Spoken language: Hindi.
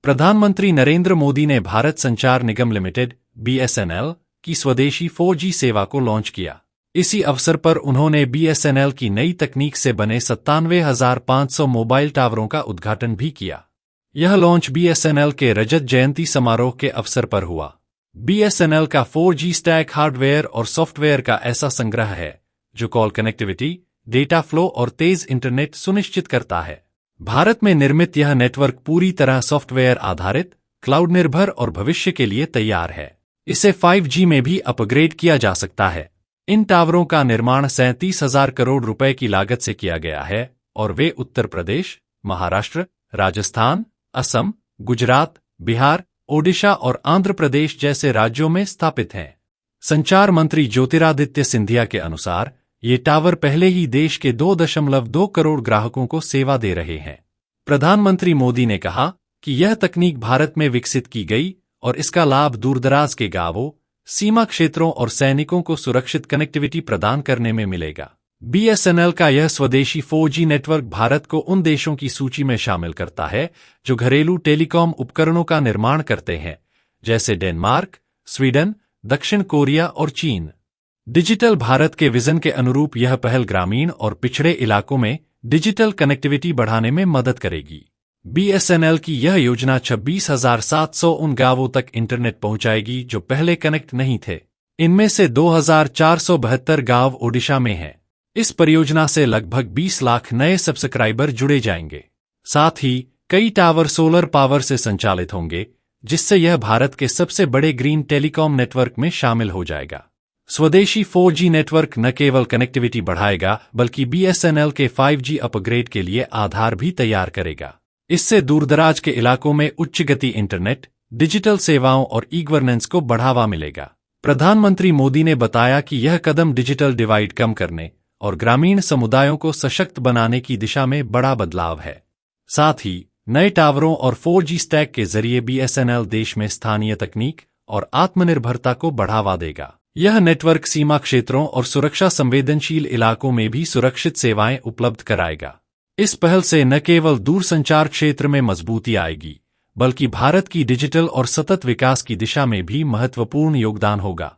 प्रधानमंत्री नरेंद्र मोदी ने भारत संचार निगम लिमिटेड (BSNL) की स्वदेशी 4G सेवा को लॉन्च किया। इसी अवसर पर उन्होंने BSNL की नई तकनीक से बने 97,500 मोबाइल टावरों का उद्घाटन भी किया। यह लॉन्च BSNL के रजत जयंती समारोह के अवसर पर हुआ। BSNL का 4G स्टैक हार्डवेयर और सॉफ्टवेयर का ऐसा संग्रह है जो कॉल कनेक्टिविटी, डेटा फ्लो और तेज इंटरनेट सुनिश्चित करता है। भारत में निर्मित यह नेटवर्क पूरी तरह सॉफ्टवेयर आधारित, क्लाउड निर्भर और भविष्य के लिए तैयार है। इसे 5G में भी अपग्रेड किया जा सकता है। इन टावरों का निर्माण 37,000 करोड़ रुपए की लागत से किया गया है और वे उत्तर प्रदेश, महाराष्ट्र, राजस्थान, असम, गुजरात, बिहार, ओडिशा और आंध्र प्रदेश जैसे राज्यों में स्थापित हैं। संचार मंत्री ज्योतिरादित्य सिंधिया के अनुसार ये टावर पहले ही देश के 2.2 करोड़ ग्राहकों को सेवा दे रहे हैं। प्रधानमंत्री मोदी ने कहा कि यह तकनीक भारत में विकसित की गई और इसका लाभ दूरदराज के गांवों, सीमा क्षेत्रों और सैनिकों को सुरक्षित कनेक्टिविटी प्रदान करने में मिलेगा। BSNL का यह स्वदेशी 4G नेटवर्क भारत को उन देशों की सूची में शामिल करता है जो घरेलू टेलीकॉम उपकरणों का निर्माण करते हैं, जैसे डेनमार्क, स्वीडन, दक्षिण कोरिया और चीन। डिजिटल भारत के विजन के अनुरूप यह पहल ग्रामीण और पिछड़े इलाकों में डिजिटल कनेक्टिविटी बढ़ाने में मदद करेगी। BSNL की यह योजना 26,700 उन गांवों तक इंटरनेट पहुंचाएगी जो पहले कनेक्ट नहीं थे। इनमें से 2,472 गांव ओडिशा में हैं। इस परियोजना से लगभग 20 लाख नए सब्सक्राइबर जुड़े जाएंगे। साथ ही कई टावर सोलर पावर से संचालित होंगे, जिससे यह भारत के सबसे बड़े ग्रीन टेलीकॉम नेटवर्क में शामिल हो जाएगा। स्वदेशी 4G नेटवर्क न केवल कनेक्टिविटी बढ़ाएगा बल्कि BSNL के 5G अपग्रेड के लिए आधार भी तैयार करेगा। इससे दूरदराज के इलाकों में उच्च गति इंटरनेट, डिजिटल सेवाओं और ई-गवर्नेंस को बढ़ावा मिलेगा। प्रधानमंत्री मोदी ने बताया कि यह कदम डिजिटल डिवाइड कम करने और ग्रामीण समुदायों को सशक्त बनाने की दिशा में बड़ा बदलाव है। साथ ही नए टावरों और 4G स्टैक के जरिए BSNL देश में स्थानीय तकनीक और आत्मनिर्भरता को बढ़ावा देगा। यह नेटवर्क सीमा क्षेत्रों और सुरक्षा संवेदनशील इलाकों में भी सुरक्षित सेवाएं उपलब्ध कराएगा। इस पहल से न केवल दूरसंचार क्षेत्र में मजबूती आएगी, बल्कि भारत की डिजिटल और सतत विकास की दिशा में भी महत्वपूर्ण योगदान होगा।